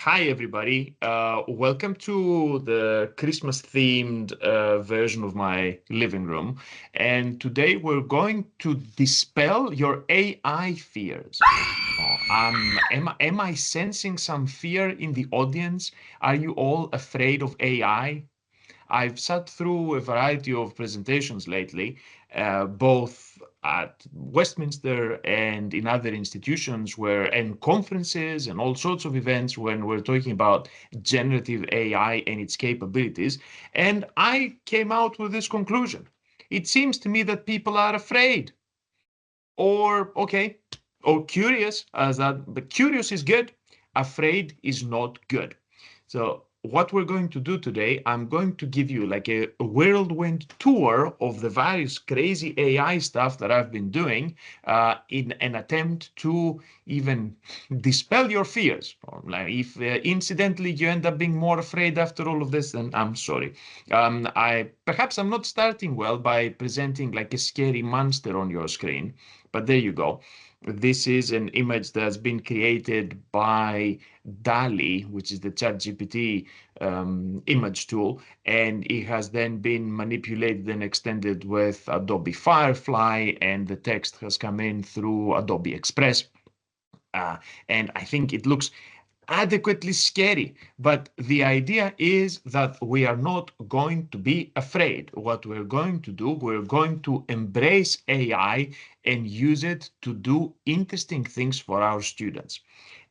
Hi, everybody. Welcome to the Christmas-themed version of my living room. And today we're going to dispel your AI fears. Am I sensing some fear in the audience? Are you all afraid of AI? I've sat through a variety of presentations lately, both at Westminster and in other institutions and conferences and all sorts of events when we're talking about generative AI and its capabilities. And I came out with this conclusion. It seems to me that people are afraid okay, or curious, but curious is good. Afraid is not good. So what we're going to do today, I'm going to give you like a whirlwind tour of the various crazy AI stuff that I've been doing in an attempt to even dispel your fears. Like if incidentally you end up being more afraid after all of this, then I'm sorry. Perhaps I'm not starting well by presenting like a scary monster on your screen, but there you go. This is an image that's been created by DALI, which is the ChatGPT image tool, and it has then been manipulated and extended with Adobe Firefly, and the text has come in through Adobe Express. And I think it looks adequately scary. But the idea is that we are not going to be afraid. What we're going to do, we're going to embrace AI and use it to do interesting things for our students.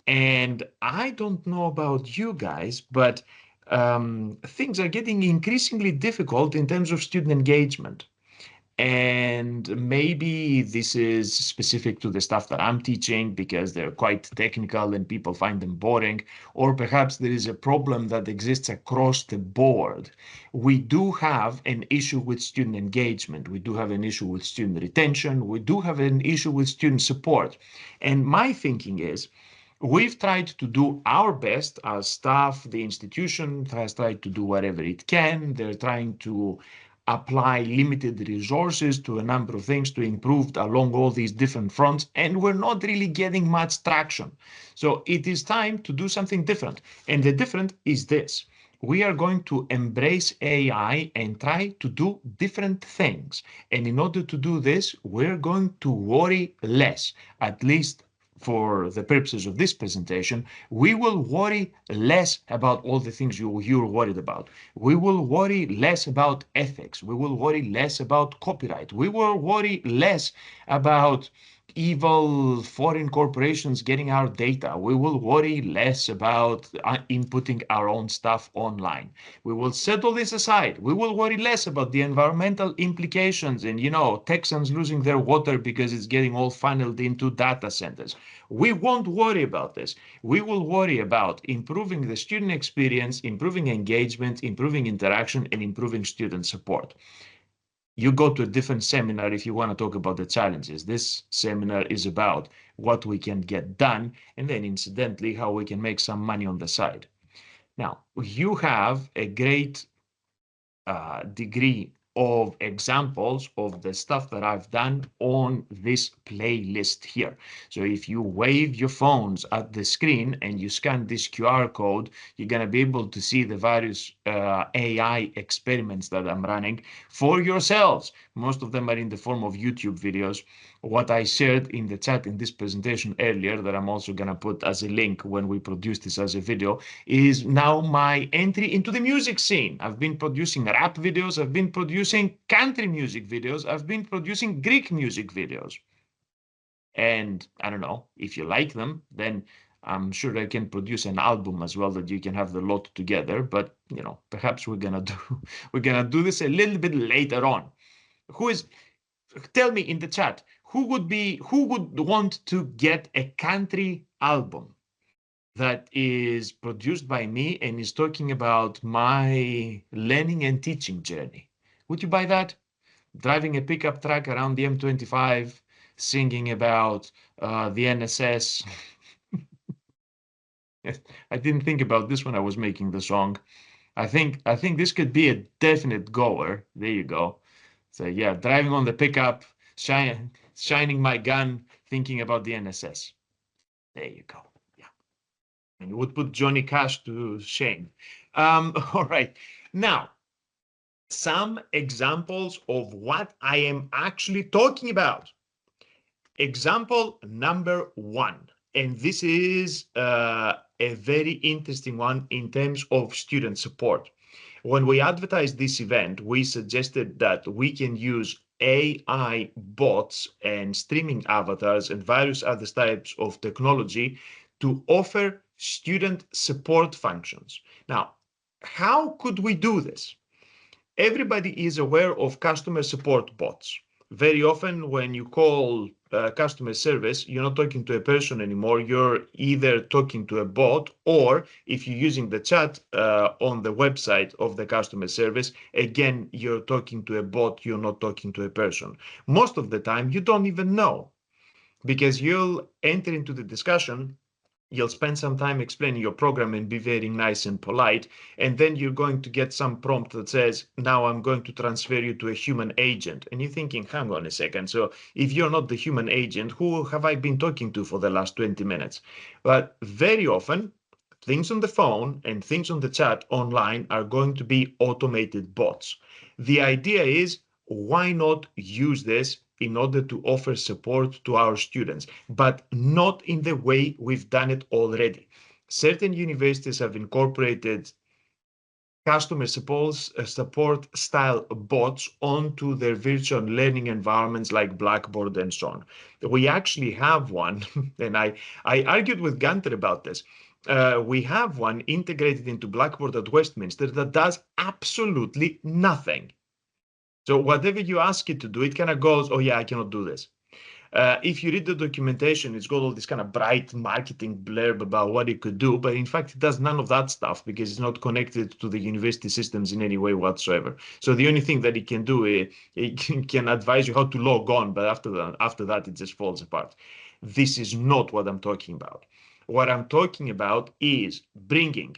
And I don't know about you guys, but things are getting increasingly difficult in terms of student engagement. And maybe this is specific to the stuff that I'm teaching because they're quite technical and people find them boring, or perhaps there is a problem that exists across the board. We do have an issue with student engagement. We do have an issue with student retention. We do have an issue with student support. And my thinking is, we've tried to do our best as staff. The institution has tried to do whatever it can. They're trying to apply limited resources to a number of things to improve along all these different fronts, and we're not really getting much traction. So it is time to do something different. And the different is this. We are going to embrace AI and try to do different things. And in order to do this, we're going to worry less, at least for the purposes of this presentation. We will worry less about all the things you're worried about. We will worry less about ethics. We will worry less about copyright. We will worry less about evil foreign corporations getting our data. We will worry less about inputting our own stuff online. We will set all this aside. We will worry less about the environmental implications and, Texans losing their water because it's getting all funneled into data centers. We won't worry about this. We will worry about improving the student experience, improving engagement, improving interaction, and improving student support. You go to a different seminar if you want to talk about the challenges. This seminar is about what we can get done, and then incidentally, how we can make some money on the side. Now, you have a great degree of examples of the stuff that I've done on this playlist here. So if you wave your phones at the screen and you scan this QR code, you're going to be able to see the various AI experiments that I'm running for yourselves. Most of them are in the form of YouTube videos. What I shared in the chat in this presentation earlier, that I'm also going to put as a link when we produce this as a video, is now my entry into the music scene. I've been producing rap videos. I've been producing country music videos. I've been producing Greek music videos. And I don't know, if you like them, then I'm sure I can produce an album as well that you can have the lot together. But, perhaps we're going to do this a little bit later on. Tell me in the chat, who would want to get a country album that is produced by me and is talking about my learning and teaching journey? Would you buy that? Driving a pickup truck around the M25, singing about the NSS. I didn't think about this when I was making the song. I think this could be a definite goer. There you go. So yeah, driving on the pickup, shining my gun, thinking about the NSS. There you go. Yeah. And it would put Johnny Cash to shame. All right. Now, some examples of what I am actually talking about. Example number one, and this is a very interesting one in terms of student support. When we advertised this event, we suggested that we can use AI bots and streaming avatars and various other types of technology to offer student support functions. Now, how could we do this? Everybody is aware of customer support bots. Very often, when you call customer service, you're not talking to a person anymore. You're either talking to a bot, or if you're using the chat on the website of the customer service, again, you're talking to a bot, you're not talking to a person. Most of the time, you don't even know because you'll enter into the discussion. You'll spend some time explaining your program and be very nice and polite. And then you're going to get some prompt that says, now I'm going to transfer you to a human agent. And you're thinking, hang on a second. So if you're not the human agent, who have I been talking to for the last 20 minutes? But very often, things on the phone and things on the chat online are going to be automated bots. The idea is, why not use this in order to offer support to our students, but not in the way we've done it already. Certain universities have incorporated customer support style bots onto their virtual learning environments like Blackboard and so on. We actually have one, and I argued with Gunter about this. We have one integrated into Blackboard at Westminster that does absolutely nothing. So whatever you ask it to do, it kind of goes, oh yeah, I cannot do this. If you read the documentation, it's got all this kind of bright marketing blurb about what it could do, but in fact, it does none of that stuff because it's not connected to the university systems in any way whatsoever. So the only thing that it can do, it can advise you how to log on, but after that, it just falls apart. This is not what I'm talking about. What I'm talking about is bringing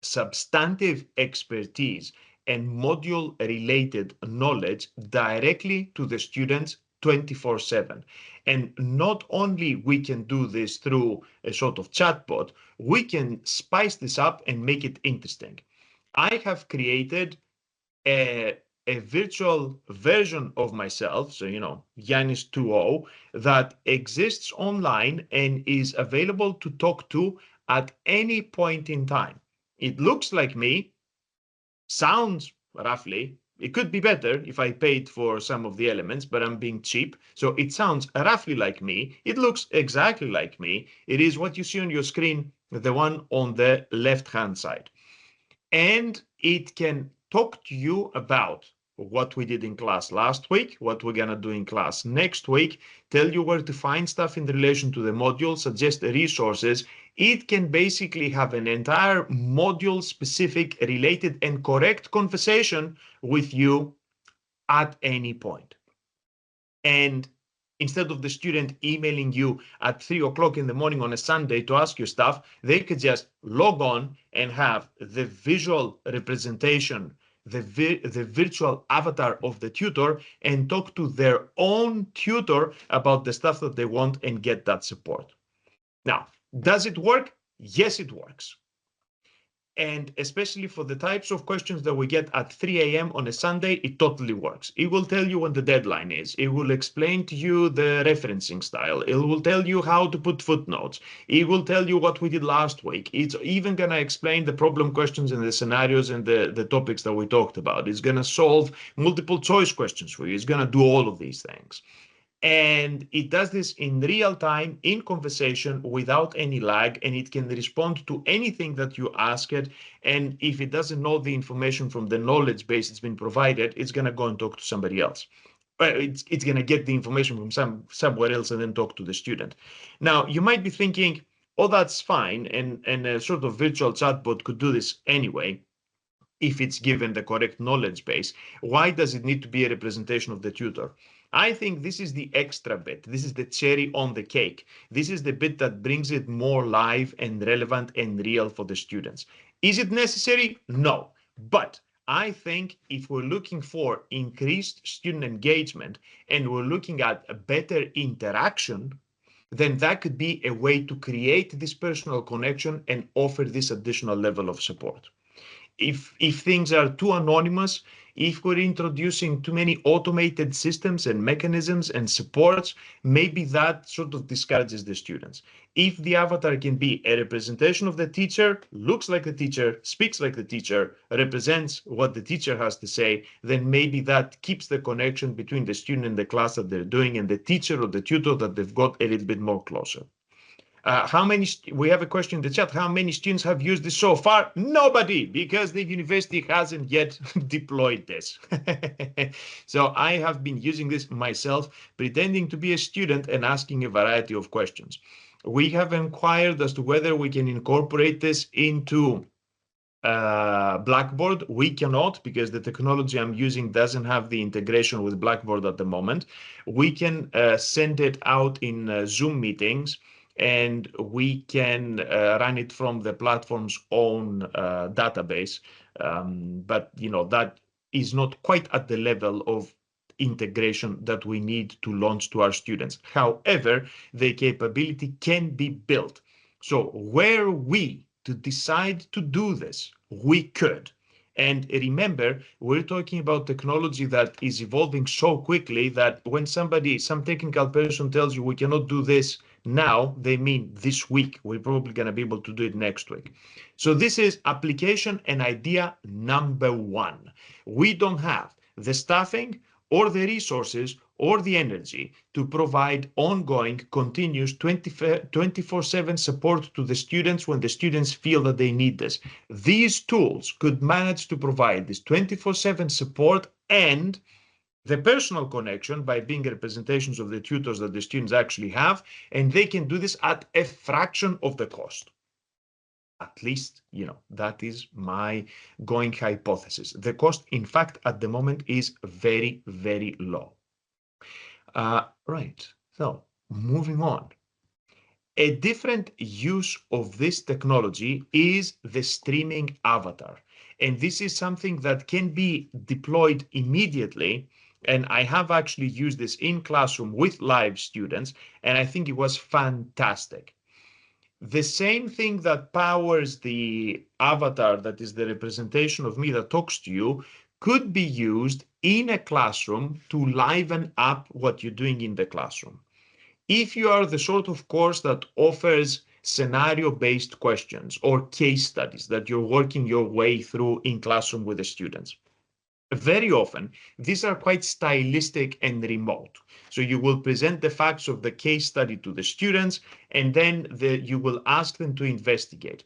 substantive expertise and module related knowledge directly to the students 24/7. And not only we can do this through a sort of chatbot, we can spice this up and make it interesting. I have created a, a virtual version of myself, so Yanis 2.0, that exists online and is available to talk to at any point in time. It looks like me, sounds roughly. It could be better if I paid for some of the elements, but I'm being cheap. So it sounds roughly like me. It looks exactly like me. It is what you see on your screen, the one on the left-hand side. And it can talk to you about what we did in class last week, what we're going to do in class next week, tell you where to find stuff in relation to the module, suggest resources. It can basically have an entire module specific, related, and correct conversation with you at any point. And instead of the student emailing you at 3 o'clock in the morning on a Sunday to ask you stuff, they could just log on and have the visual representation, the virtual avatar of the tutor, and talk to their own tutor about the stuff that they want and get that support. Now, does it work? Yes, it works. And especially for the types of questions that we get at 3 a.m. on a Sunday, it totally works. It will tell you when the deadline is. It will explain to you the referencing style. It will tell you how to put footnotes. It will tell you what we did last week. It's even going to explain the problem questions and the scenarios and the topics that we talked about. It's going to solve multiple choice questions for you. It's going to do all of these things. And it does this in real time, in conversation, without any lag, and it can respond to anything that you ask it. And if it doesn't know the information from the knowledge base it's been provided, it's going to go and talk to somebody else. It's going to get the information from somewhere else and then talk to the student. Now, you might be thinking, oh, that's fine, and a sort of virtual chatbot could do this anyway if it's given the correct knowledge base. Why does it need to be a representation of the tutor? I think this is the extra bit. This is the cherry on the cake. This is the bit that brings it more live and relevant and real for the students. Is it necessary? No. But I think if we're looking for increased student engagement and we're looking at a better interaction, then that could be a way to create this personal connection and offer this additional level of support. If things are too anonymous, if we're introducing too many automated systems and mechanisms and supports, maybe that sort of discourages the students. If the avatar can be a representation of the teacher, looks like the teacher, speaks like the teacher, represents what the teacher has to say, then maybe that keeps the connection between the student and the class that they're doing and the teacher or the tutor that they've got a little bit more closer. We have a question in the chat. How many students have used this so far? Nobody, because the university hasn't yet deployed this. So I have been using this myself, pretending to be a student and asking a variety of questions. We have inquired as to whether we can incorporate this into Blackboard. We cannot, because the technology I'm using doesn't have the integration with Blackboard at the moment. We can send it out in Zoom meetings, and we can run it from the platform's own database. But that is not quite at the level of integration that we need to launch to our students. However, the capability can be built. So were we to decide to do this, we could. And remember, we're talking about technology that is evolving so quickly that when some technical person tells you we cannot do this now, they mean this week. We're probably going to be able to do it next week. So this is application and idea number one. We don't have the staffing or the resources or the energy to provide ongoing, continuous 24/7 support to the students when the students feel that they need this. These tools could manage to provide this 24/7 support and the personal connection by being representations of the tutors that the students actually have, and they can do this at a fraction of the cost. At least, that is my going hypothesis. The cost, in fact, at the moment is very, very low. Right, so moving on. A different use of this technology is the streaming avatar. And this is something that can be deployed immediately. And I have actually used this in classroom with live students, and I think it was fantastic. The same thing that powers the avatar, that is the representation of me that talks to you, could be used in a classroom to liven up what you're doing in the classroom. If you are the sort of course that offers scenario-based questions or case studies that you're working your way through in classroom with the students, very often, these are quite stylistic and remote. So you will present the facts of the case study to the students, and then you will ask them to investigate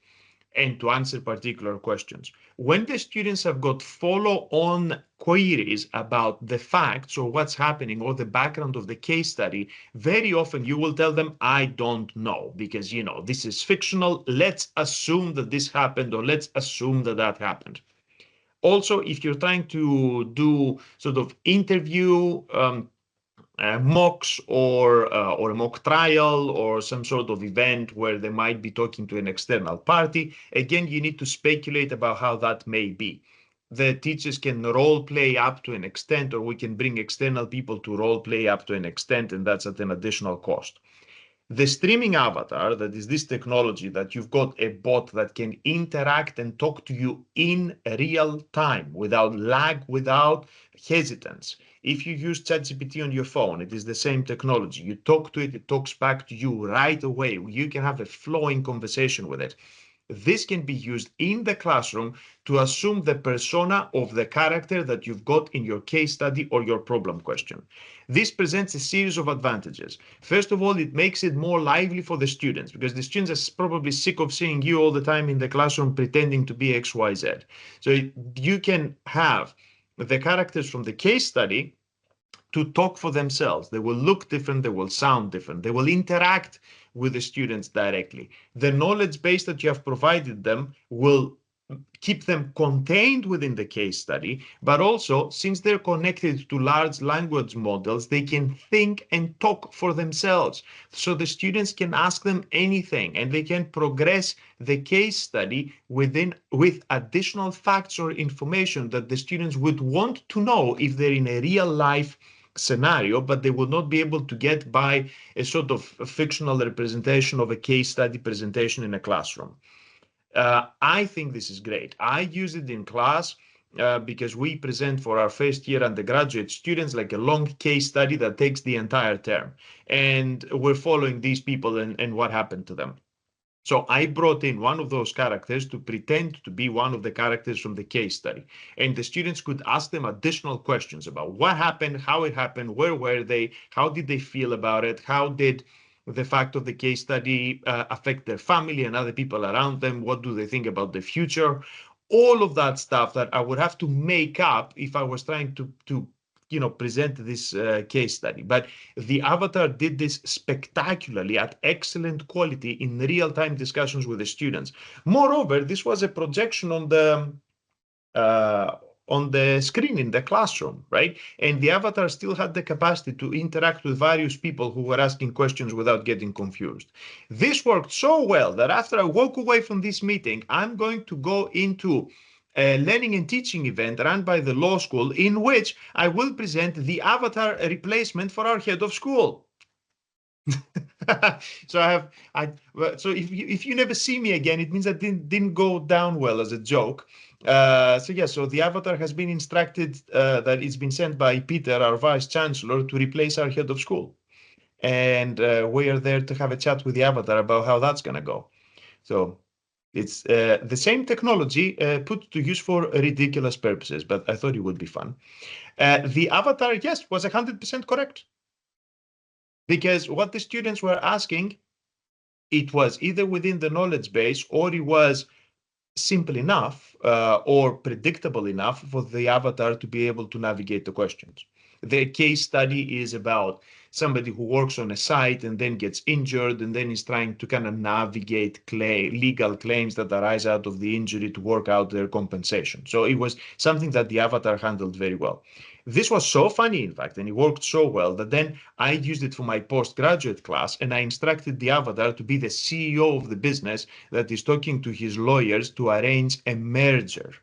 and to answer particular questions. When the students have got follow-on queries about the facts or what's happening or the background of the case study, very often you will tell them, I don't know, because, this is fictional. Let's assume that this happened, or let's assume that that happened. Also, if you're trying to do sort of interview mocks or a mock trial or some sort of event where they might be talking to an external party, again, you need to speculate about how that may be. The teachers can role play up to an extent, or we can bring external people to role play up to an extent, and that's at an additional cost. The streaming avatar, that is this technology that you've got a bot that can interact and talk to you in real time without lag, without hesitance. If you use ChatGPT on your phone, it is the same technology. You talk to it, it talks back to you right away. You can have a flowing conversation with it. This can be used in the classroom to assume the persona of the character that you've got in your case study or your problem question. This presents a series of advantages. First of all, it makes it more lively for the students, because the students are probably sick of seeing you all the time in the classroom pretending to be XYZ. So you can have the characters from the case study to talk for themselves. They will look different, they will sound different, they will interact with the students directly. The knowledge base that you have provided them will keep them contained within the case study, but also, since they're connected to large language models, they can think and talk for themselves. So the students can ask them anything, and they can progress the case study with additional facts or information that the students would want to know if they're in a real life scenario, but they will not be able to get by a sort of a fictional representation of a case study presentation in a classroom. I think this is great. I use it in class because we present for our first year undergraduate students like a long case study that takes the entire term. And we're following these people and what happened to them. So I brought in one of those characters to pretend to be one of the characters from the case study. And the students could ask them additional questions about what happened, how it happened, where were they, how did they feel about it, how did the fact of the case study affect their family and other people around them, what do they think about the future, all of that stuff that I would have to make up if I was trying to present this case study. But the avatar did this spectacularly at excellent quality in real-time discussions with the students. Moreover, this was a projection uh, on the screen in the classroom, right? And the avatar still had the capacity to interact with various people who were asking questions without getting confused. This worked so well that after I walk away from this meeting, I'm going to go into a learning and teaching event run by the law school in which I will present the avatar replacement for our head of school. So so if you never see me again, it means that didn't go down well as a joke. So the avatar has been instructed that it's been sent by Peter, our vice chancellor, to replace our head of school, and we are there to have a chat with the avatar about how that's going to go. So it's the same technology put to use for ridiculous purposes, but I thought it would be fun. The avatar, yes, was 100% correct. Because what the students were asking, it was either within the knowledge base or it was simple enough or predictable enough for the avatar to be able to navigate the questions. The case study is about somebody who works on a site and then gets injured and then is trying to kind of navigate legal claims that arise out of the injury to work out their compensation. So it was something that the avatar handled very well. This was so funny, in fact, and it worked so well that then I used it for my postgraduate class and I instructed the avatar to be the CEO of the business that is talking to his lawyers to arrange a merger.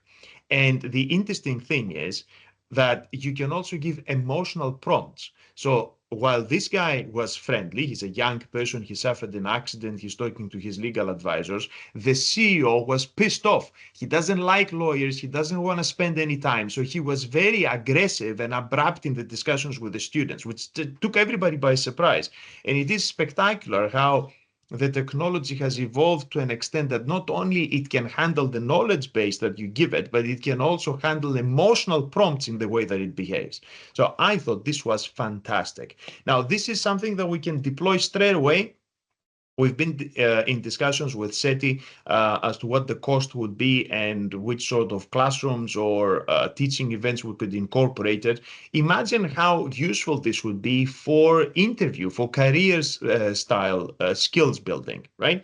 And the interesting thing is that you can also give emotional prompts. So while this guy was friendly, he's a young person, he suffered an accident, he's talking to his legal advisors, the CEO was pissed off. He doesn't like lawyers, he doesn't want to spend any time. So he was very aggressive and abrupt in the discussions with the students, which took everybody by surprise. And it is spectacular how the technology has evolved to an extent that not only it can handle the knowledge base that you give it, but it can also handle emotional prompts in the way that it behaves. So I thought this was fantastic. Now, this is something that we can deploy straight away. We've been in discussions with SETI as to what the cost would be and which sort of classrooms or teaching events we could incorporate it. Imagine how useful this would be for interview, for careers style skills building, right?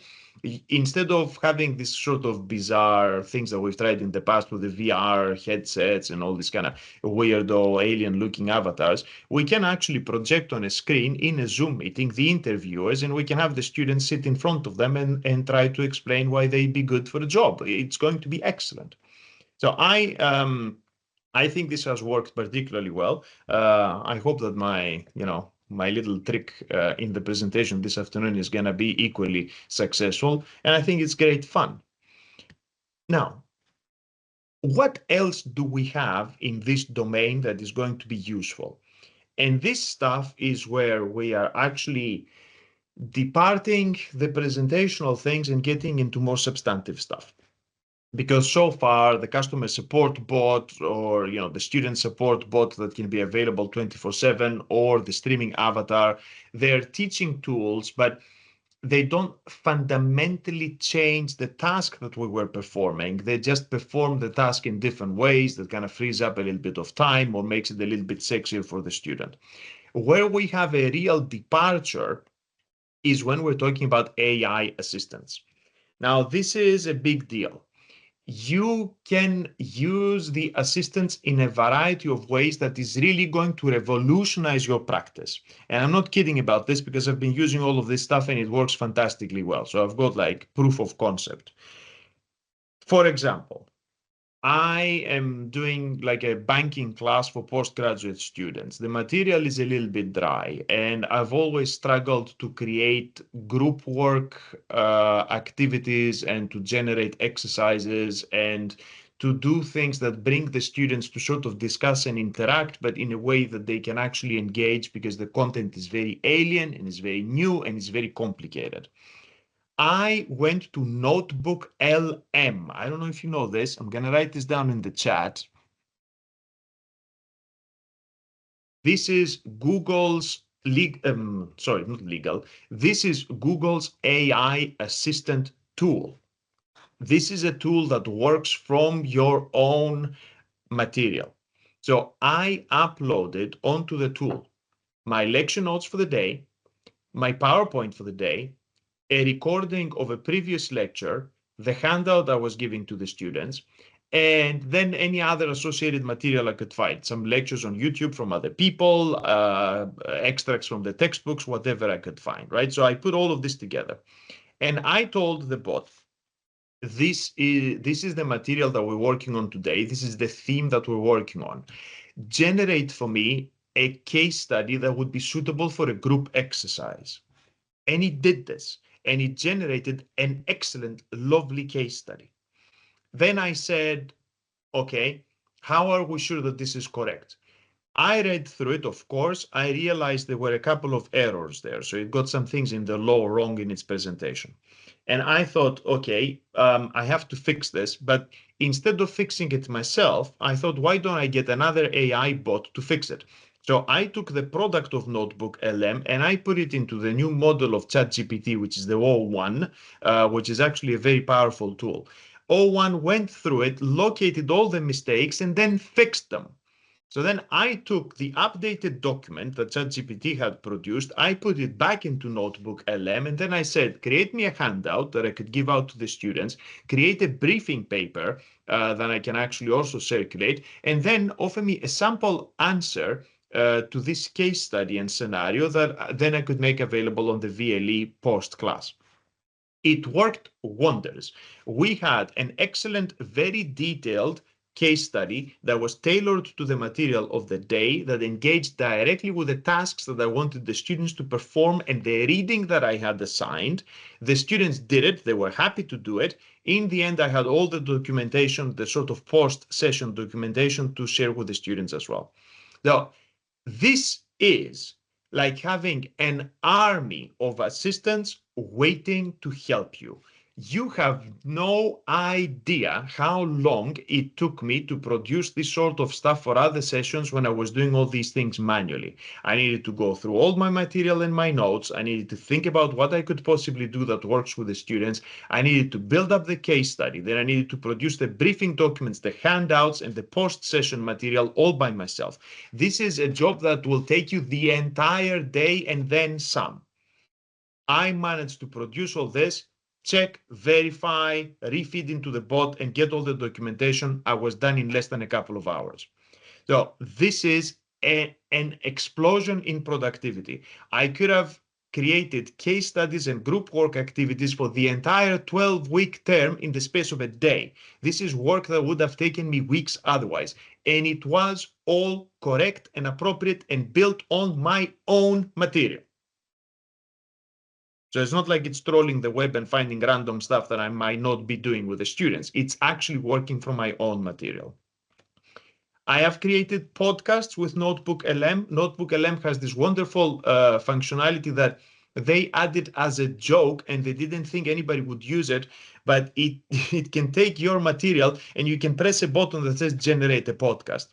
Instead of having this sort of bizarre things that we've tried in the past with the VR headsets and all this kind of weirdo alien looking avatars, we can actually project on a screen in a Zoom meeting the interviewers, and we can have the students sit in front of them and try to explain why they'd be good for the job. It's going to be excellent. So I think this has worked particularly well. I hope that my little trick in the presentation this afternoon is going to be equally successful, and I think it's great fun. Now, what else do we have in this domain that is going to be useful? And this stuff is where we are actually departing the presentational things and getting into more substantive stuff. Because so far the customer support bot or the student support bot that can be available 24/7 or the streaming avatar, they're teaching tools, but they don't fundamentally change the task that we were performing. They just perform the task in different ways that kind of frees up a little bit of time or makes it a little bit sexier for the student. Where we have a real departure is when we're talking about AI assistants. Now, this is a big deal. You can use the assistants in a variety of ways that is really going to revolutionize your practice. And I'm not kidding about this because I've been using all of this stuff and it works fantastically well. So I've got like proof of concept. For example, I am doing like a banking class for postgraduate students. The material is a little bit dry, and I've always struggled to create group work activities and to generate exercises and to do things that bring the students to sort of discuss and interact, but in a way that they can actually engage because the content is very alien and is very new and is very complicated. I went to Notebook LM. I don't know if you know this. I'm going to write this down in the chat. This is Google's sorry, not legal. This is Google's AI assistant tool. This is a tool that works from your own material. So I uploaded onto the tool my lecture notes for the day, my PowerPoint for the day, a recording of a previous lecture, the handout I was giving to the students, and then any other associated material I could find, some lectures on YouTube from other people, extracts from the textbooks, whatever I could find, right? So I put all of this together. And I told the bot, this is the material that we're working on today. This is the theme that we're working on. Generate for me a case study that would be suitable for a group exercise. And it did this, and it generated an excellent, lovely case study. Then I said, okay, how are we sure that this is correct? I read through it, of course. I realized there were a couple of errors there. So it got some things in the law wrong in its presentation. And I thought, okay, I have to fix this. But instead of fixing it myself, I thought, why don't I get another AI bot to fix it? So I took the product of Notebook LM and I put it into the new model of ChatGPT, which is the O1, which is actually a very powerful tool. O1 went through it, located all the mistakes, and then fixed them. So then I took the updated document that ChatGPT had produced, I put it back into Notebook LM, and then I said, create me a handout that I could give out to the students, create a briefing paper that I can actually also circulate, and then offer me a sample answer to this case study and scenario that then I could make available on the VLE post-class. It worked wonders. We had an excellent, very detailed case study that was tailored to the material of the day, that engaged directly with the tasks that I wanted the students to perform and the reading that I had assigned. The students did it. They were happy to do it. In the end, I had all the documentation, the sort of post-session documentation to share with the students as well. Now, this is like having an army of assistants waiting to help you. You have no idea how long it took me to produce this sort of stuff for other sessions when I was doing all these things manually. I needed to go through all my material and my notes. I needed to think about what I could possibly do that works with the students. I needed to build up the case study. Then I needed to produce the briefing documents, the handouts, and the post-session material all by myself. This is a job that will take you the entire day and then some. I managed to produce all this, check, verify, refeed into the bot, and get all the documentation. I was done in less than a couple of hours. So this is an explosion in productivity. I could have created case studies and group work activities for the entire 12-week term in the space of a day. This is work that would have taken me weeks otherwise. And it was all correct and appropriate and built on my own material. So it's not like it's trolling the web and finding random stuff that I might not be doing with the students. It's actually working from my own material. I have created podcasts with Notebook LM. Notebook LM has this wonderful functionality that they added as a joke and they didn't think anybody would use it, but it can take your material and you can press a button that says generate a podcast.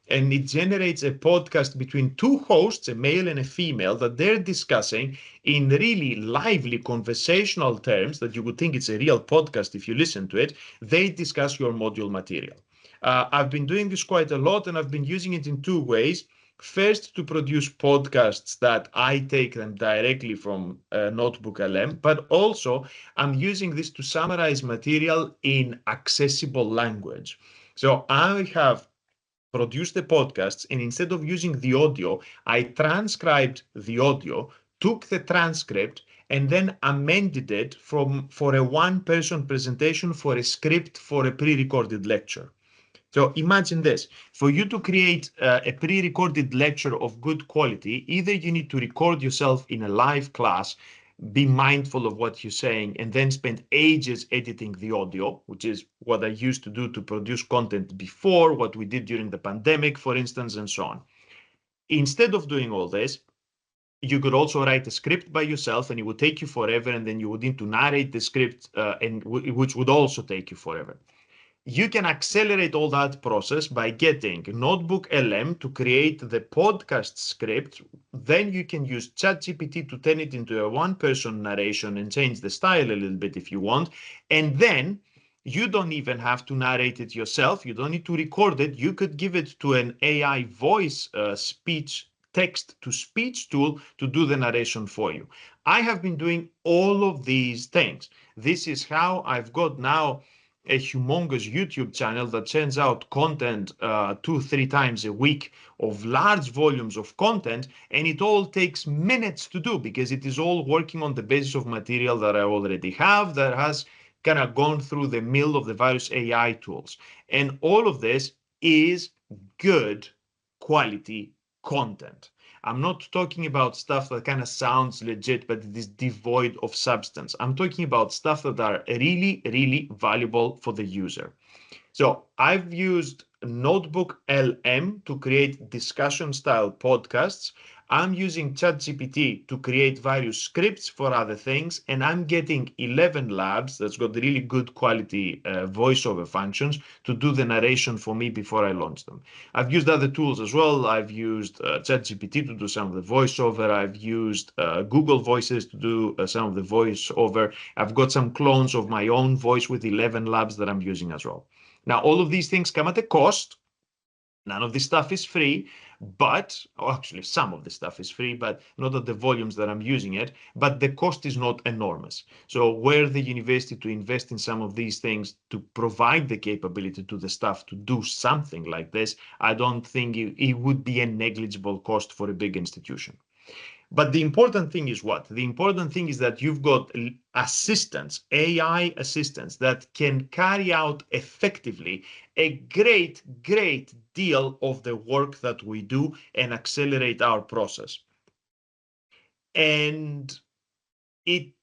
And it generates a podcast between two hosts, a male and a female, that they're discussing in really lively conversational terms that you would think it's a real podcast if you listen to it. They discuss your module material. I've been doing this quite a lot, and I've been using it in two ways. First, to produce podcasts that I take them directly from Notebook LM, but also I'm using this to summarize material in accessible language. So I have produced the podcasts, and instead of using the audio, I transcribed the audio, took the transcript, and then amended it for a one-person presentation for a script for a pre-recorded lecture. So imagine this, for you to create a pre-recorded lecture of good quality, either you need to record yourself in a live class, be mindful of what you're saying, and then spend ages editing the audio, which is what I used to do to produce content before, what we did during the pandemic, for instance, and so on. Instead of doing all this, you could also write a script by yourself and it would take you forever, and then you would need to narrate the script, which would also take you forever. You can accelerate all that process by getting Notebook LM to create the podcast script. Then you can use ChatGPT to turn it into a one-person narration and change the style a little bit if you want. And then you don't even have to narrate it yourself. You don't need to record it. You could give it to an AI voice speech text to speech tool to do the narration for you. I have been doing all of these things. This is how I've got now a humongous YouTube channel that sends out content 2-3 times a week of large volumes of content, and it all takes minutes to do because it is all working on the basis of material that I already have that has kind of gone through the mill of the various AI tools. And all of this is good quality content. I'm not talking about stuff that kind of sounds legit, but it is devoid of substance. I'm talking about stuff that are really, really valuable for the user. So I've used Notebook LM to create discussion style podcasts. I'm using ChatGPT to create various scripts for other things, and I'm getting 11 Labs that's got really good quality voiceover functions to do the narration for me before I launch them. I've used other tools as well. I've used ChatGPT to do some of the voiceover. I've used Google Voices to do some of the voiceover. I've got some clones of my own voice with 11 Labs that I'm using as well. Now, all of these things come at a cost. None of this stuff is free, but actually some of the stuff is free, but not at the volumes that I'm using it, but the cost is not enormous. So were the university to invest in some of these things to provide the capability to the staff to do something like this, I don't think it would be a negligible cost for a big institution. But the important thing is what? The important thing is that you've got assistants, AI assistants that can carry out effectively a great, great deal of the work that we do and accelerate our process. And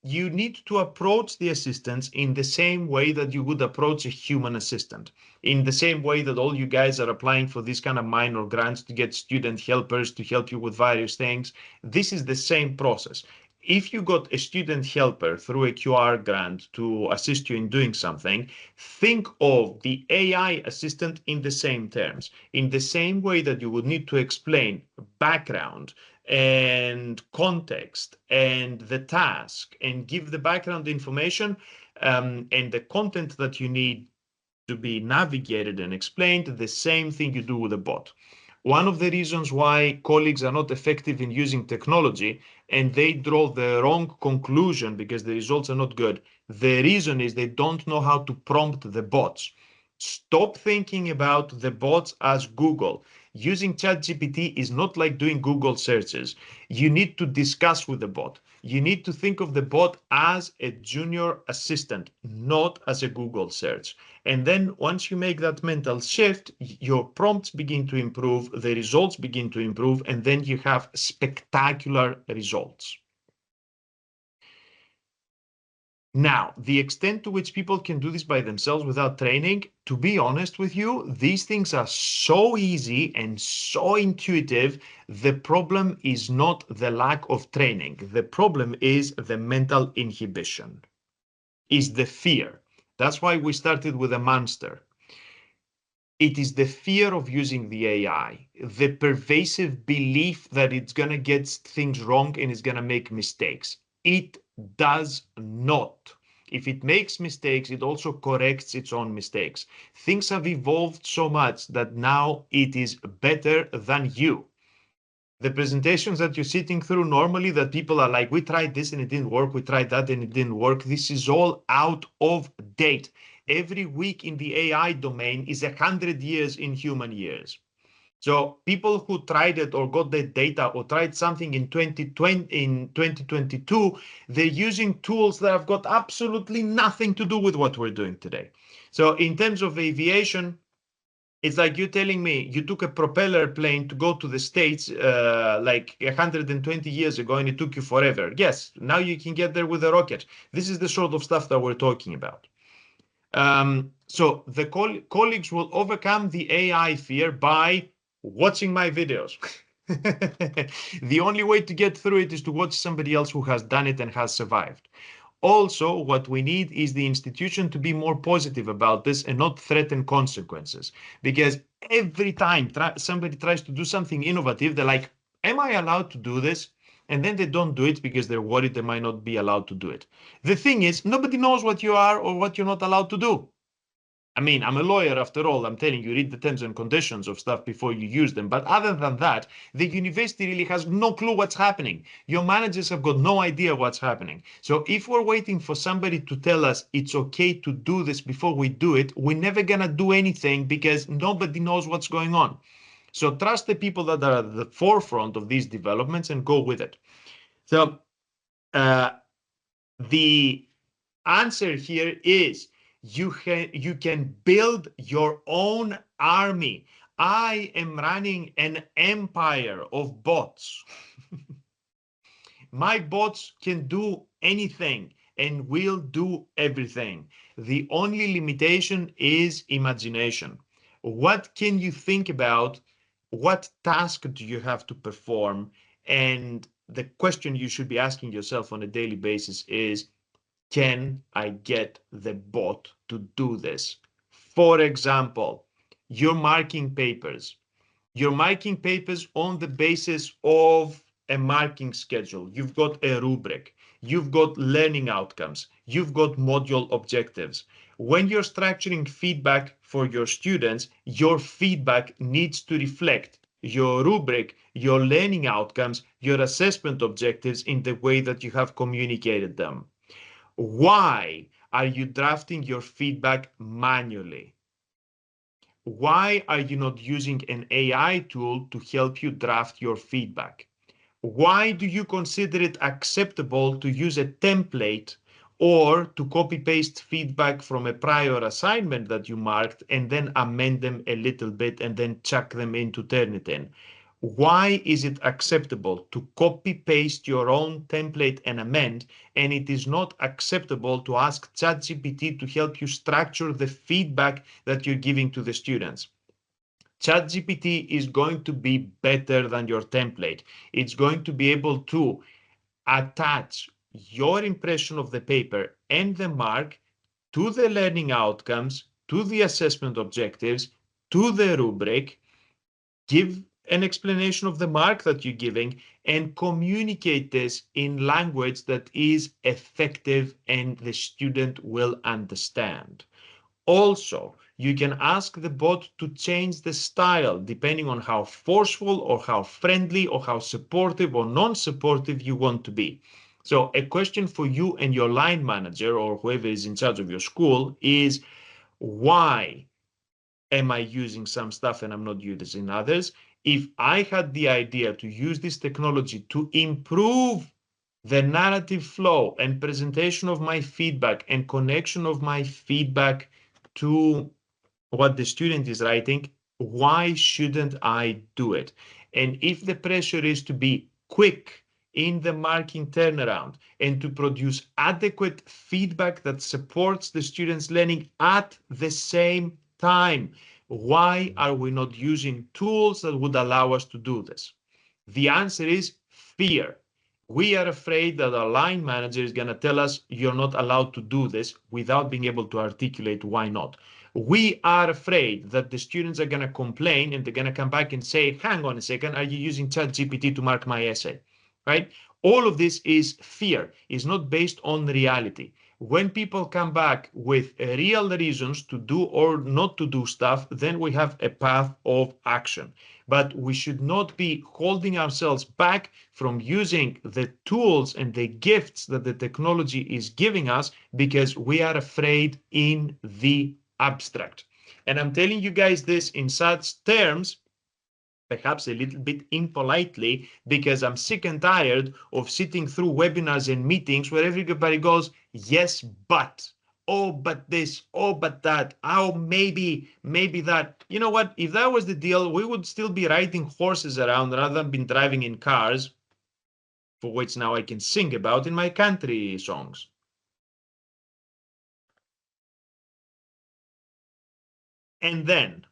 you need to approach the assistants in the same way that you would approach a human assistant, in the same way that all you guys are applying for these kind of minor grants to get student helpers to help you with various things. This is the same process. If you got a student helper through a QR grant to assist you in doing something, think of the AI assistant in the same terms, in the same way that you would need to explain background and context and the task and give the background information and the content that you need to be navigated and explained, the same thing you do with a bot. One of the reasons why colleagues are not effective in using technology and they draw the wrong conclusion because the results are not good, the reason is they don't know how to prompt the bots. Stop thinking about the bots as Google. Using ChatGPT is not like doing Google searches. You need to discuss with the bot. You need to think of the bot as a junior assistant, not as a Google search. And then once you make that mental shift, your prompts begin to improve, the results begin to improve, and then you have spectacular results. Now, the extent to which people can do this by themselves without training, to be honest with you, these things are so easy and so intuitive. The problem is not the lack of training. The problem is the mental inhibition, is the fear. That's why we started with a monster. It is the fear of using the AI, the pervasive belief that it's going to get things wrong and it's going to make mistakes. It does not. If it makes mistakes, it also corrects its own mistakes. Things have evolved so much that now it is better than you. The presentations that you're sitting through normally that people are like, we tried this and it didn't work, we tried that and it didn't work. This is all out of date. Every week in the AI domain is 100 years in human years. So people who tried it or got the data or tried something in 2022, they're using tools that have got absolutely nothing to do with what we're doing today. So in terms of aviation, It's like you telling me you took a propeller plane to go to the States like 120 years ago and it took you forever. Yes, now you can get there with a rocket. This is the sort of stuff that we're talking about. So the colleagues will overcome the AI fear by watching my videos. The only way to get through it is to watch somebody else who has done it and has survived. Also, what we need is the institution to be more positive about this and not threaten consequences. Because every time somebody tries to do something innovative, they're like, am I allowed to do this? And then they don't do it because they're worried they might not be allowed to do it. The thing is, nobody knows what you are or what you're not allowed to do. I mean, I'm a lawyer after all. I'm telling you, read the terms and conditions of stuff before you use them. But other than that, the university really has no clue what's happening. Your managers have got no idea what's happening. So if we're waiting for somebody to tell us it's okay to do this before we do it, we're never going to do anything because nobody knows what's going on. So trust the people that are at the forefront of these developments and go with it. So uh, the answer here is you can build your own army. I am running an empire of bots. My bots can do anything and will do everything. The only limitation is imagination. What can you think about? What task do you have to perform? And the question you should be asking yourself on a daily basis is, can I get the bot to do this? For example, you're marking papers. You're marking papers on the basis of a marking schedule. You've got a rubric. You've got learning outcomes. You've got module objectives. When you're structuring feedback for your students, your feedback needs to reflect your rubric, your learning outcomes, your assessment objectives in the way that you have communicated them. Why are you drafting your feedback manually? Why are you not using an AI tool to help you draft your feedback? Why do you consider it acceptable to use a template or to copy paste feedback from a prior assignment that you marked and then amend them a little bit and then chuck them in to Turnitin? Why is it acceptable to copy paste your own template and amend, and it is not acceptable to ask ChatGPT to help you structure the feedback that you're giving to the students? ChatGPT is going to be better than your template. It's going to be able to attach your impression of the paper and the mark to the learning outcomes, to the assessment objectives, to the rubric, give an explanation of the mark that you're giving, and communicate this in language that is effective and the student will understand. Also, you can ask the bot to change the style depending on how forceful or how friendly or how supportive or non-supportive you want to be. So a question for you and your line manager or whoever is in charge of your school is, why am I using some stuff and I'm not using others? If I had the idea to use this technology to improve the narrative flow and presentation of my feedback and connection of my feedback to what the student is writing, why shouldn't I do it? And if the pressure is to be quick in the marking turnaround and to produce adequate feedback that supports the students' learning at the same time, why are we not using tools that would allow us to do this? The answer is fear. We are afraid that our line manager is going to tell us you're not allowed to do this without being able to articulate why not. We are afraid that the students are going to complain and they're going to come back and say, hang on a second, are you using ChatGPT to mark my essay? Right? All of this is fear, is not based on reality. When people come back with real reasons to do or not to do stuff, then we have a path of action. But we should not be holding ourselves back from using the tools and the gifts that the technology is giving us because we are afraid in the abstract. And I'm telling you guys this in such terms, perhaps a little bit impolitely, because I'm sick and tired of sitting through webinars and meetings where everybody goes, yes, but oh, but this, oh, but that, oh, maybe that. You know what? If that was the deal, we would still be riding horses around rather than been driving in cars, for which now I can sing about in my country songs. And then,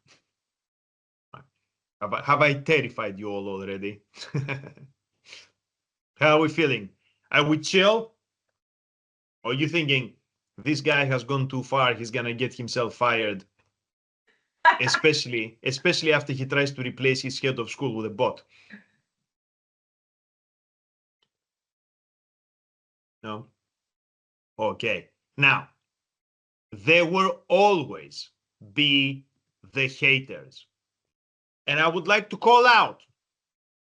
have I terrified you all already? How are we feeling? Are we chill? Or are you thinking, this guy has gone too far, he's gonna get himself fired? Especially after he tries to replace his head of school with a bot. No? Okay. Now, there will always be the haters. And I would like to call out,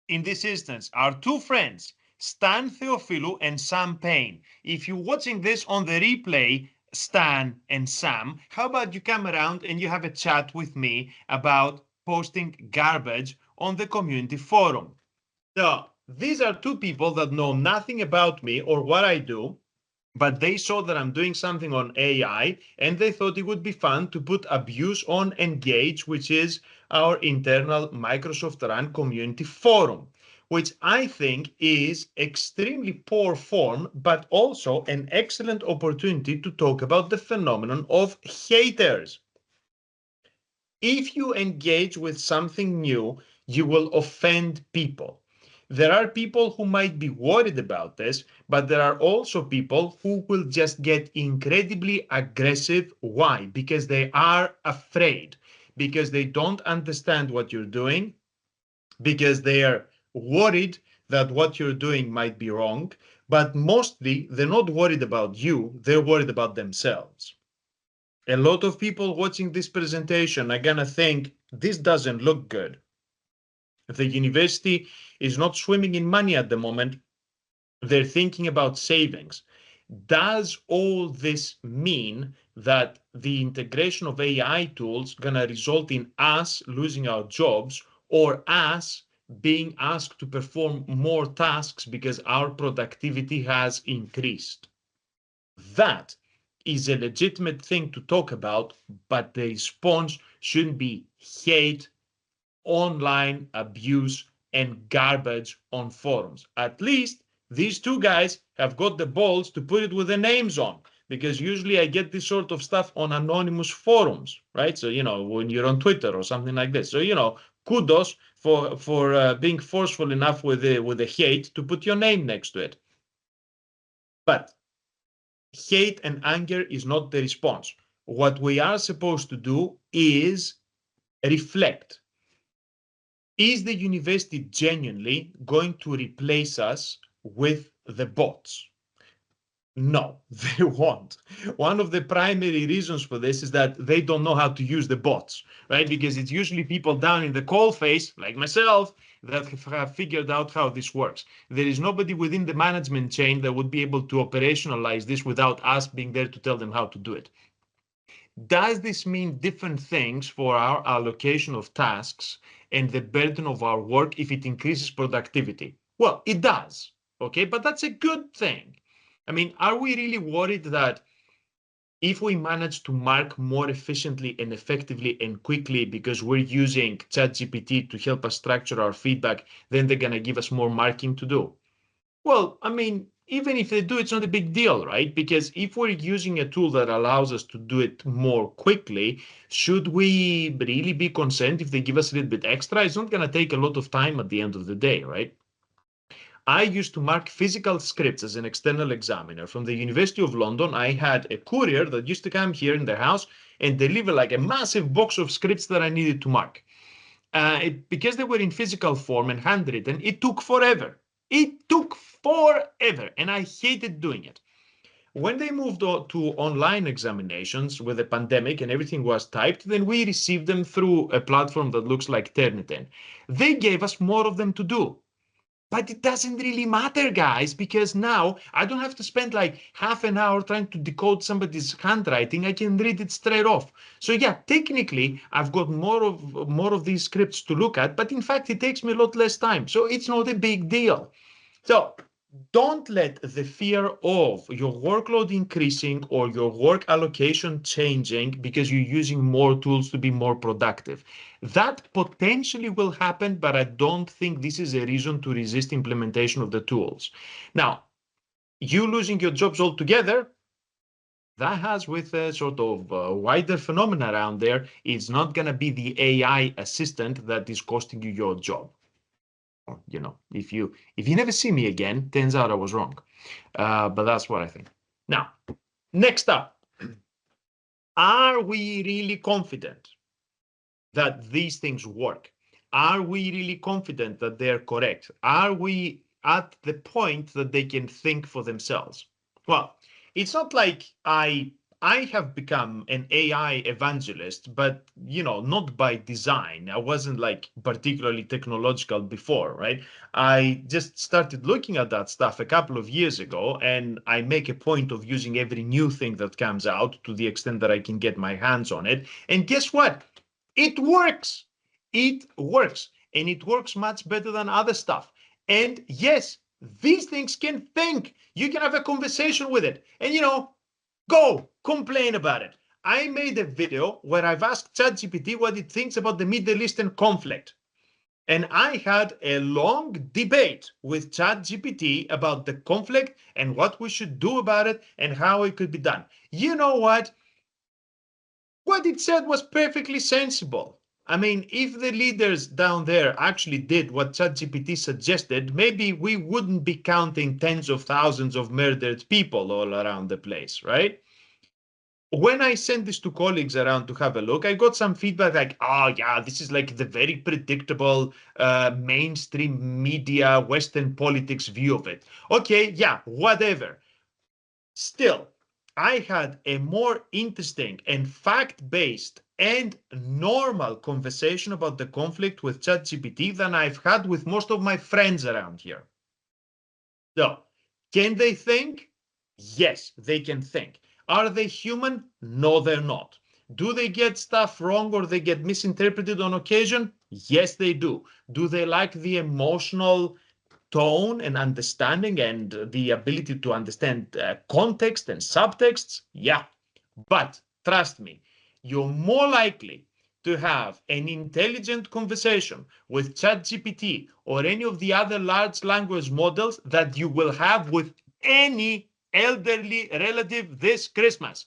in this instance, our two friends, Stan Theophilou and Sam Payne. If you're watching this on the replay, Stan and Sam, how about you come around and you have a chat with me about posting garbage on the community forum? So these are two people that know nothing about me or what I do, but they saw that I'm doing something on AI and they thought it would be fun to put abuse on Engage, which is our internal Microsoft Run community forum, which I think is extremely poor form, but also an excellent opportunity to talk about the phenomenon of haters. If you engage with something new, you will offend people. There are people who might be worried about this, but there are also people who will just get incredibly aggressive. Why? Because they are afraid, because they don't understand what you're doing, because they are worried that what you're doing might be wrong, but mostly they're not worried about you, they're worried about themselves. A lot of people watching this presentation are gonna think this doesn't look good. The university is not swimming in money at the moment. They're thinking about savings. Does all this mean that the integration of AI tools gonna result in us losing our jobs or us being asked to perform more tasks because our productivity has increased? That is a legitimate thing to talk about, but the response shouldn't be hate, online abuse, and garbage on forums. At least these two guys have got the balls to put it with the names on, because usually I get this sort of stuff on anonymous forums, right? So, when you're on Twitter or something like this. So, kudos for being forceful enough with the hate to put your name next to it. But hate and anger is not the response. What we are supposed to do is reflect. Is the university genuinely going to replace us with the bots? No, they won't. One of the primary reasons for this is that they don't know how to use the bots, right? Because it's usually people down in the coal face, like myself, that have figured out how this works. There is nobody within the management chain that would be able to operationalize this without us being there to tell them how to do it. Does this mean different things for our allocation of tasks and the burden of our work if it increases productivity? Well, it does, okay? But that's a good thing. I mean, are we really worried that if we manage to mark more efficiently and effectively and quickly because we're using ChatGPT to help us structure our feedback, then they're going to give us more marking to do? Well, I mean, even if they do, it's not a big deal, right? Because if we're using a tool that allows us to do it more quickly, should we really be concerned if they give us a little bit extra? It's not going to take a lot of time at the end of the day, right? I used to mark physical scripts as an external examiner. From the University of London, I had a courier that used to come here in the house and deliver like a massive box of scripts that I needed to mark. Because they were in physical form and handwritten, it took forever. It took forever, and I hated doing it. When they moved to online examinations with the pandemic and everything was typed, then we received them through a platform that looks like Turnitin. They gave us more of them to do. But it doesn't really matter, guys, because now I don't have to spend like half an hour trying to decode somebody's handwriting. I can read it straight off. So yeah, technically, I've got more of these scripts to look at, but in fact, it takes me a lot less time. So it's not a big deal. So don't let the fear of your workload increasing or your work allocation changing because you're using more tools to be more productive. That potentially will happen, but I don't think this is a reason to resist implementation of the tools. Now, you losing your jobs altogether, that has with a sort of wider phenomena around there, it's not going to be the AI assistant that is costing you your job. You know, if you never see me again, turns out I was wrong. But that's what I think. Now, next up, are we really confident that these things work? Are we really confident that they're correct? Are we at the point that they can think for themselves? Well, it's not like I have become an AI evangelist, but not by design. I wasn't like particularly technological before, right? I just started looking at that stuff a couple of years ago, and I make a point of using every new thing that comes out to the extent that I can get my hands on it. And guess what? It works. It works. And it works much better than other stuff. And yes, these things can think. You can have a conversation with it. And go complain about it. I made a video where I've asked ChatGPT what it thinks about the Middle Eastern conflict. And I had a long debate with ChatGPT about the conflict and what we should do about it and how it could be done. You know what? What it said was perfectly sensible. I mean, if the leaders down there actually did what ChatGPT suggested, maybe we wouldn't be counting tens of thousands of murdered people all around the place, right? When I sent this to colleagues around to have a look, I got some feedback like, oh, yeah, this is like the very predictable mainstream media, Western politics view of it. Okay, yeah, whatever. Still, I had a more interesting and fact-based and normal conversation about the conflict with ChatGPT than I've had with most of my friends around here. So, can they think? Yes, they can think. Are they human? No, they're not. Do they get stuff wrong or they get misinterpreted on occasion? Yes, they do. Do they lack the emotional tone and understanding and the ability to understand context and subtexts? Yeah. But trust me, you're more likely to have an intelligent conversation with ChatGPT or any of the other large language models that you will have with any elderly relative this Christmas.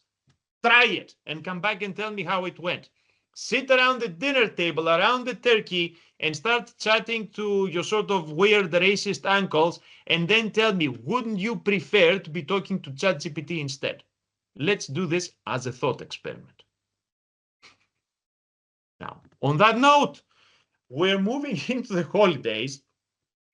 Try it and come back and tell me how it went. Sit around the dinner table, around the turkey, and start chatting to your sort of weird racist uncles, and then tell me, wouldn't you prefer to be talking to ChatGPT instead? Let's do this as a thought experiment. Now, on that note, we're moving into the holidays.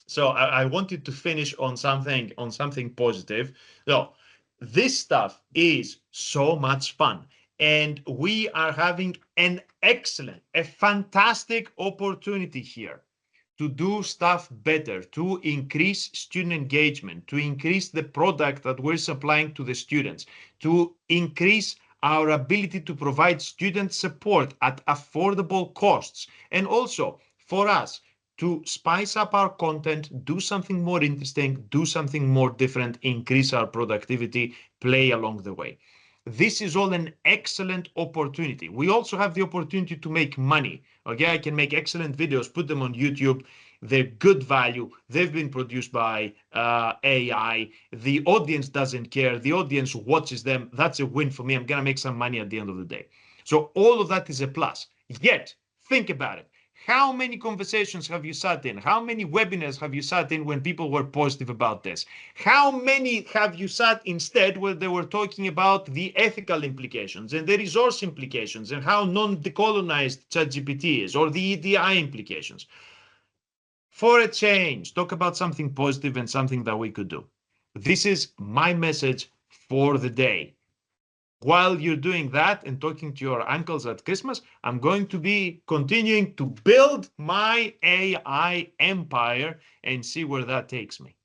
So I wanted to finish on something positive. So this stuff is so much fun. And we are having an excellent, a fantastic opportunity here to do stuff better, to increase student engagement, to increase the product that we're supplying to the students, to increase our ability to provide student support at affordable costs, and also for us to spice up our content, do something more interesting, do something more different, increase our productivity, play along the way. This is all an excellent opportunity. We also have the opportunity to make money. Okay, I can make excellent videos, put them on YouTube. They're good value. They've been produced by AI. The audience doesn't care. The audience watches them. That's a win for me. I'm going to make some money at the end of the day. So all of that is a plus. Yet, think about it. How many conversations have you sat in? How many webinars have you sat in when people were positive about this? How many have you sat instead where they were talking about the ethical implications and the resource implications and how non-decolonized ChatGPT is, or the EDI implications? For a change, talk about something positive and something that we could do. This is my message for the day. While you're doing that and talking to your uncles at Christmas, I'm going to be continuing to build my AI empire and see where that takes me.